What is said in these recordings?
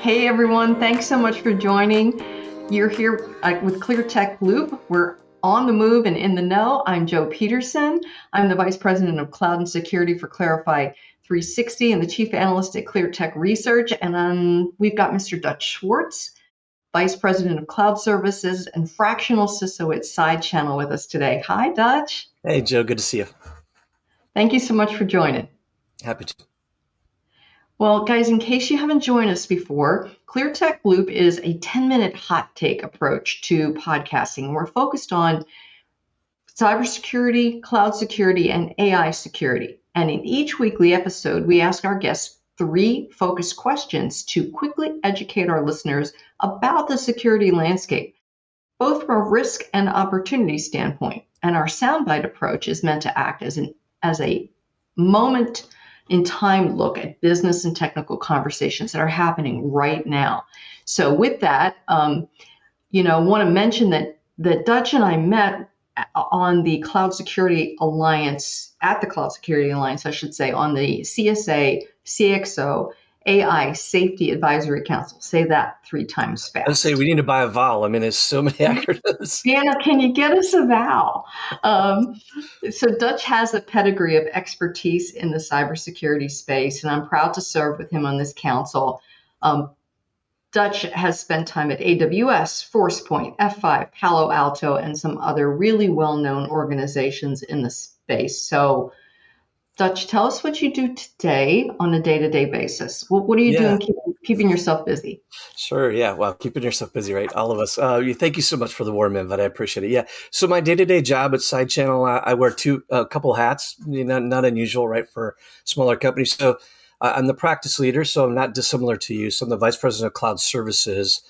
Hey everyone, thanks so much for joining. You're here with ClearTech Loop. We're on the move and in the know. I'm Jo Peterson. I'm the Vice President of Cloud and Security for Clarify 360 and the Chief Analyst at ClearTech Research. And we've got Mr. Dutch Schwartz, Vice President of Cloud Services and fractional CISO at SideChannel with us today. Hi, Dutch. Hey, Jo, good to see you. Thank you so much for joining. Happy to. Well, guys, in case you haven't joined us before, ClearTech Loop is a 10-minute hot take approach to podcasting. We're focused on cybersecurity, cloud security, and AI security. And in each weekly episode, we ask our guests 3 focused questions to quickly educate our listeners about the security landscape, both from a risk and opportunity standpoint. And our soundbite approach is meant to act as a moment in time look at business and technical conversations that are happening right now. So with that, want to mention that Dutch and I met on the Cloud Security Alliance, at the Cloud Security Alliance, I should say, on the CSA, CISO AI Safety Advisory Council. Say that 3 times fast. Let's say we need to buy a vowel. I mean, there's so many acronyms. Anna, can you get us a vowel? So Dutch has a pedigree of expertise in the cybersecurity space, and I'm proud to serve with him on this council. Dutch has spent time at AWS, ForcePoint, F5, Palo Alto, and some other really well-known organizations in the space. So Dutch, tell us what you do today on a day-to-day basis. What are you doing keeping yourself busy? Sure. Yeah. Well, keeping yourself busy, right? All of us. Thank you so much for the warm invite. I appreciate it. Yeah. So my day-to-day job at SideChannel, I wear a couple hats, not unusual, right, for smaller companies. So I'm the practice leader, so I'm not dissimilar to you. So I'm the Vice President of Cloud Services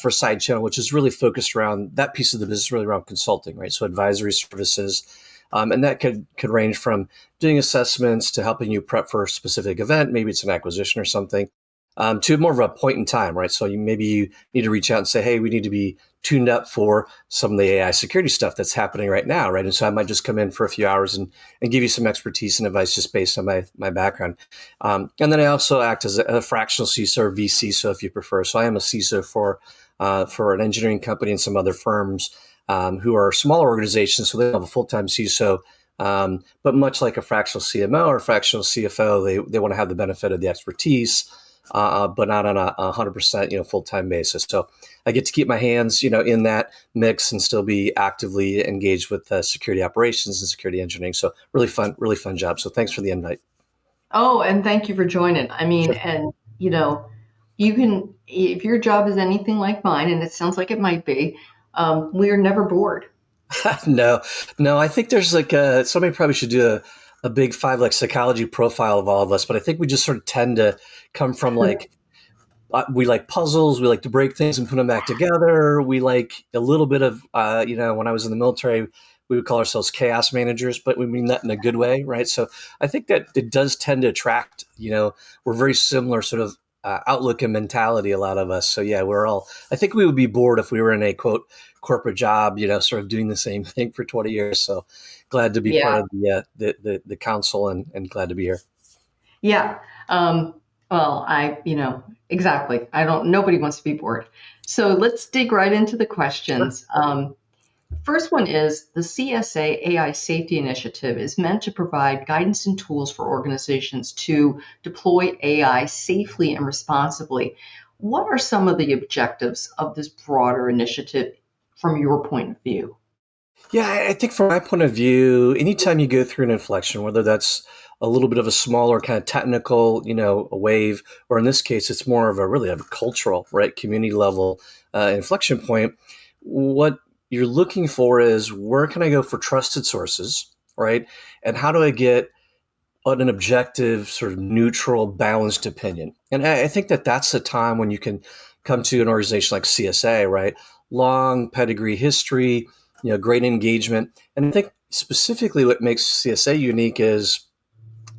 for SideChannel, which is really focused around that piece of the business, really around consulting, right? So advisory services. And that could range from doing assessments to helping you prep for a specific event. Maybe it's an acquisition or something, to more of a point in time, right? So maybe you need to reach out and say, hey, we need to be tuned up for some of the AI security stuff that's happening right now, right? And so I might just come in for a few hours and give you some expertise and advice just based on my background. And then I also act as a fractional CISO or vCISO if you prefer. So I am a CISO for an engineering company and some other firms who are smaller organizations, so they don't have a full-time CISO. But much like a fractional CMO or fractional CFO, they want to have the benefit of the expertise, but not on a 100% full-time basis. So I get to keep my hands in that mix and still be actively engaged with security operations and security engineering. So really fun job. So thanks for the invite. Oh, and thank you for joining. I mean, sure. And you can, if your job is anything like mine, and it sounds like it might be, we are never bored. No. I think there's somebody probably should do a big 5 psychology profile of all of us, but I think we just sort of tend to come from we like puzzles. We like to break things and put them back together. We like a little bit of, when I was in the military, we would call ourselves chaos managers, but we mean that in a good way, right? So I think that it does tend to attract, we're very similar sort of outlook and mentality, a lot of us. So yeah, I think we would be bored if we were in a quote corporate job, sort of doing the same thing for 20 years. So glad to be part of the council and glad to be here. Yeah. Well, exactly. Nobody wants to be bored. So let's dig right into the questions. Sure. First one is the CSA AI Safety Initiative is meant to provide guidance and tools for organizations to deploy AI safely and responsibly. What are some of the objectives of this broader initiative from your point of view? Yeah, I think from my point of view, anytime you go through an inflection, whether that's a little bit of a smaller kind of technical, a wave, or in this case, it's more of a cultural, right, community level inflection point, what you're looking for is where can I go for trusted sources, right? And how do I get an objective, sort of neutral, balanced opinion? And I think that's a time when you can come to an organization like CSA, right? Long pedigree history, great engagement. And I think specifically what makes CSA unique is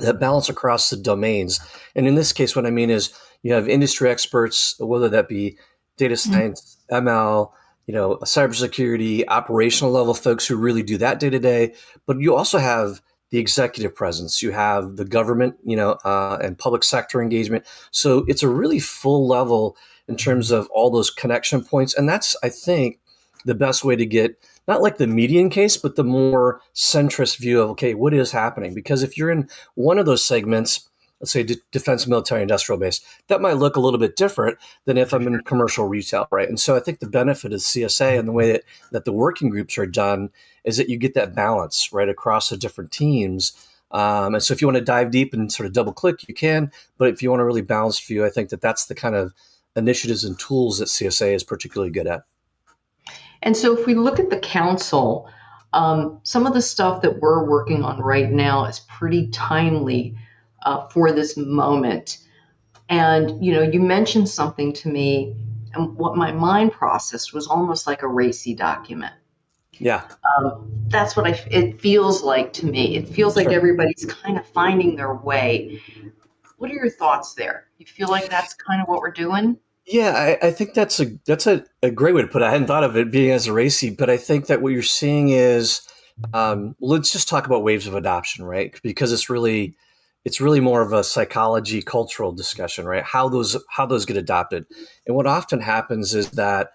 that balance across the domains. And in this case, what I mean is you have industry experts, whether that be data science, ML, cybersecurity, operational level folks who really do that day to day. But you also have the executive presence, you have the government, and public sector engagement. So it's a really full level in terms of all those connection points. And that's, I think, the best way to get not like the median case, but the more centrist view of, okay, what is happening? Because if you're in one of those segments, let's say defense, military, industrial base, that might look a little bit different than if I'm in commercial retail, right? And so I think the benefit of CSA and the way that the working groups are done is that you get that balance right across the different teams. And so if you want to dive deep and sort of double click, you can. But if you want a really balanced view, I think that that's the kind of initiatives and tools that CSA is particularly good at. And so if we look at the council, some of the stuff that we're working on right now is pretty timely for this moment. And, you mentioned something to me, and what my mind processed was almost like a racy document. Yeah. That's what it feels like to me. It feels like Sure. everybody's kind of finding their way. What are your thoughts there? You feel like that's kind of what we're doing? Yeah, I think that's a great way to put it. I hadn't thought of it being as a racy, but I think that what you're seeing is, let's just talk about waves of adoption, right? Because it's really more of a psychology, cultural discussion, right? How those get adopted, and what often happens is that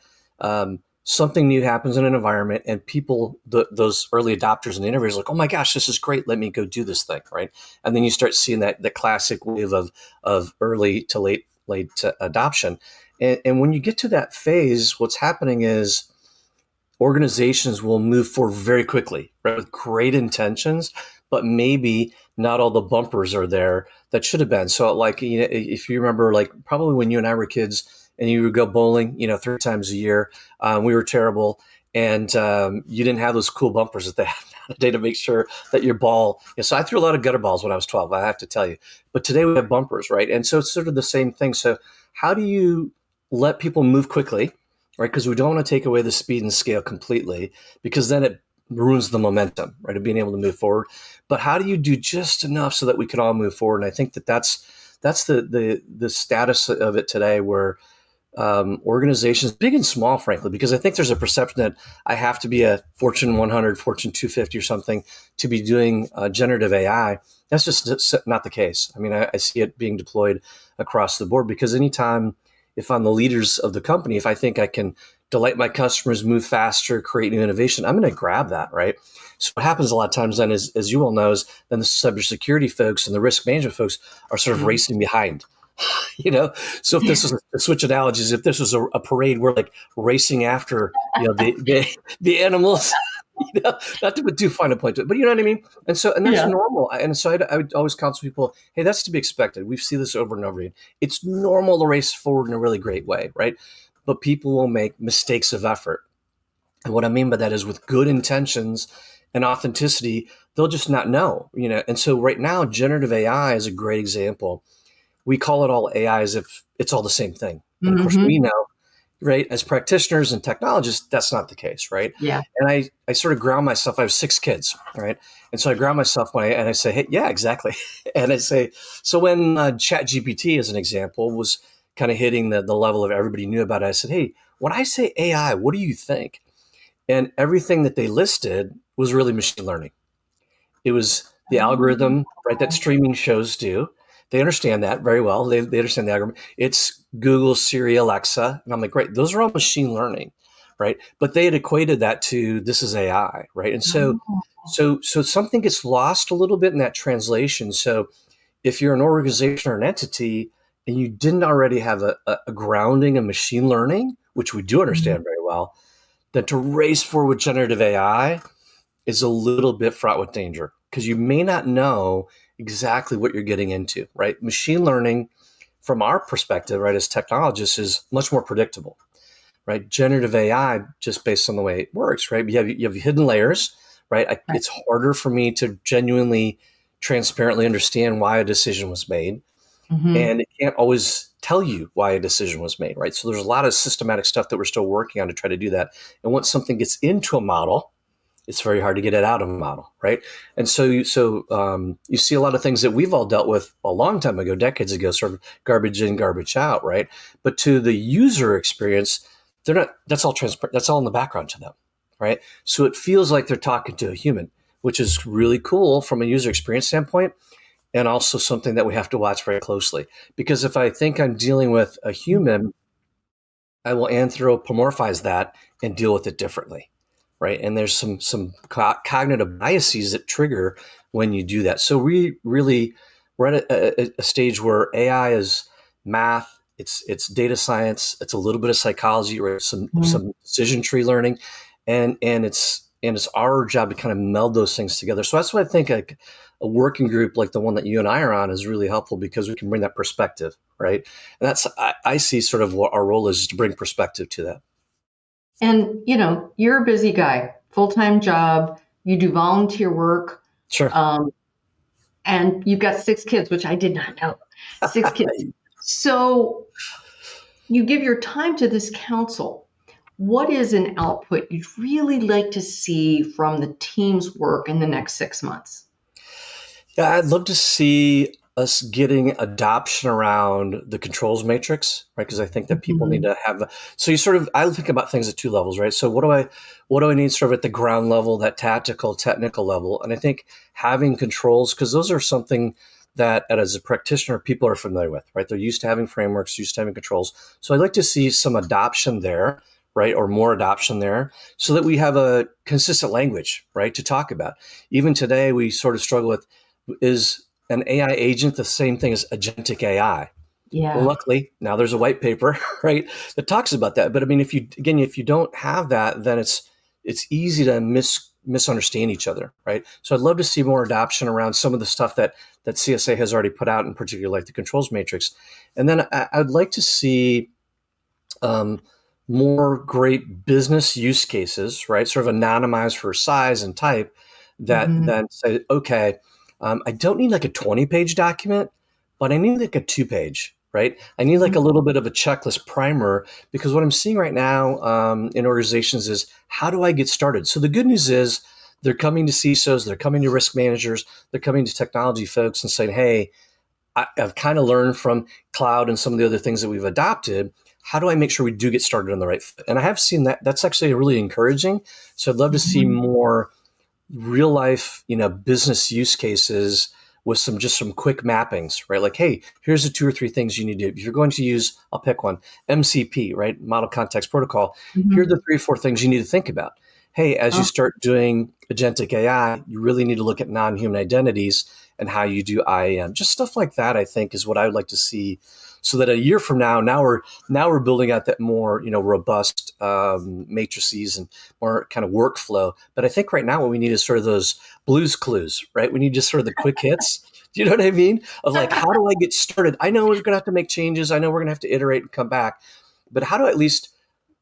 something new happens in an environment, and people, those early adopters and innovators, are like, oh my gosh, this is great. Let me go do this thing, right? And then you start seeing that the classic wave of early to late adoption. And when you get to that phase, what's happening is organizations will move forward very quickly, right, with great intentions, but maybe not all the bumpers are there that should have been. So, like, if you remember, like probably when you and I were kids, and you would go bowling, 3 times a year, we were terrible, and you didn't have those cool bumpers that they have nowadays to make sure that your ball. So I threw a lot of gutter balls when I was 12. I have to tell you, but today we have bumpers, right? And so it's sort of the same thing. So how do you let people move quickly, right? Because we don't want to take away the speed and scale completely, because then it ruins the momentum, right, of being able to move forward. But how do you do just enough so that we can all move forward? And I think that's the status of it today, where organizations, big and small, frankly, because I think there's a perception that I have to be a Fortune 100, Fortune 250 or something to be doing generative AI. That's just not the case. I mean, I see it being deployed across the board, because anytime, if I'm the leaders of the company, if I think I can delight my customers, move faster, create new innovation, I'm going to grab that, right? So what happens a lot of times then is, as you all know, is then the cybersecurity folks and the risk management folks are sort of racing behind. So if this was a switch analogies, if this was a parade, we're like racing after the animals. Not to put too fine a point to it, but you know what I mean. And that's normal. And so I would always counsel people, hey, that's to be expected. We see this over and over again. It's normal to race forward in a really great way, right? But people will make mistakes of effort. And what I mean by that is, with good intentions and authenticity, they'll just not know. And so right now, generative AI is a great example. We call it all AI as if it's all the same thing. And of course, we know, right, as practitioners and technologists, that's not the case, right? Yeah. And I sort of ground myself. I have 6 kids, right? And so I ground myself and I say, hey, yeah, exactly. And I say, so when ChatGPT, as an example, was kind of hitting the level of everybody knew about it, I said, hey, when I say AI, what do you think? And everything that they listed was really machine learning. It was the algorithm, right, that streaming shows do. They understand that very well. They understand the algorithm. It's Google, Siri, Alexa. And I'm like, great, those are all machine learning, right? But they had equated that to, this is AI, right? And so something gets lost a little bit in that translation. So if you're an organization or an entity and you didn't already have a grounding in machine learning, which we do understand very well, then to race forward with generative AI is a little bit fraught with danger, because you may not know exactly what you're getting into, right? Machine learning, from our perspective, right, as technologists, is much more predictable, right? Generative AI, just based on the way it works, right? You have hidden layers, right? It's harder for me to genuinely, transparently understand why a decision was made. And it can't always tell you why a decision was made, right? So there's a lot of systematic stuff that we're still working on to try to do that. And once something gets into a model, it's very hard to get it out of a model, right? And so you see a lot of things that we've all dealt with a long time ago, decades ago, sort of garbage in, garbage out, right? But to the user experience, they're not. That's all transparent. That's all in the background to them, right? So it feels like they're talking to a human. which is really cool from a user experience standpoint, and also something that we have to watch very closely. Because if I think I'm dealing with a human, I will anthropomorphize that and deal with it differently, right? And there's some cognitive biases that trigger when you do that. So we're at a stage where AI is math, it's data science, it's a little bit of psychology, or some decision tree learning, and it's our job to kind of meld those things together. So that's why I think a working group like the one that you and I are on is really helpful, because we can bring that perspective, right? And that's I see sort of what our role is to bring perspective to that. And, you're a busy guy, full-time job, you do volunteer work, Sure. and you've got 6 kids, which I did not know. 6 kids. So you give your time to this council. What is an output you'd really like to see from the team's work in the next 6 months? Yeah, I'd love to see us getting adoption around the controls matrix, right? Because I think that people need to have. So I think about things at 2 levels, right? So what do I need sort of at the ground level, that tactical, technical level? And I think having controls, because those are something that as a practitioner, people are familiar with, right? They're used to having frameworks, used to having controls. So I'd like to see some adoption there, right? Or more adoption there, so that we have a consistent language, right? To talk about. Even today, we sort of struggle with, is an AI agent the same thing as agentic AI? Yeah. Well, luckily now there's a white paper, right, that talks about that. But I mean, if you don't have that, then it's easy to misunderstand each other, right? So I'd love to see more adoption around some of the stuff that CSA has already put out, in particular, like the controls matrix. And then I'd like to see more great business use cases, right? Sort of anonymized for size and type, that then say, okay, I don't need like a 20-page document, but I need like a 2-page, right? I need like a little bit of a checklist primer, because what I'm seeing right now in organizations is, how do I get started? So the good news is, they're coming to CISOs, they're coming to risk managers, they're coming to technology folks and saying, hey, I've kind of learned from cloud and some of the other things that we've adopted. How do I make sure we do get started on the right foot? And I have seen that. That's actually really encouraging. So I'd love to see more real life, business use cases with some quick mappings, right? Like, hey, here's the 2 or 3 things you need to do. If you're going to use, I'll pick one, MCP, right? Model Context Protocol. Here are the 3 or 4 things you need to think about. Hey, as you start doing agentic AI, you really need to look at non-human identities and how you do IAM. Just stuff like that, I think, is what I would like to see, so that a year from now we're building out that more robust matrices and more kind of workflow. But I think right now what we need is sort of those Blue's Clues, right? We need just sort of the quick hits. Do you know what I mean? Of like, how do I get started? I know we're going to have to make changes. I know we're going to have to iterate and come back. But how do I at least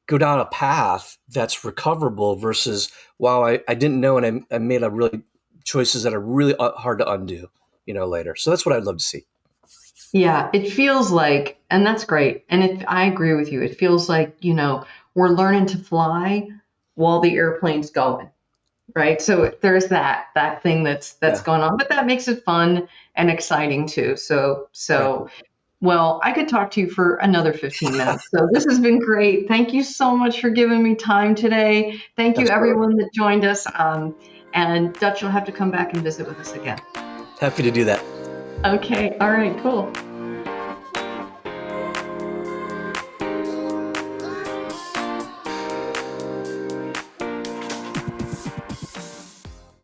go down a path that's recoverable versus, wow, I didn't know, and I made a really choices that are really hard to undo, later. So that's what I'd love to see. Yeah, it feels like, and that's great. And I agree with you. It feels like, we're learning to fly while the airplane's going, right? So there's that thing that's going on, but that makes it fun and exciting too. So well, I could talk to you for another 15 minutes. So this has been great. Thank you so much for giving me time today. Thank you, everyone that joined us. And Dutch, you'll have to come back and visit with us again. Happy to do that. Okay. All right. Cool.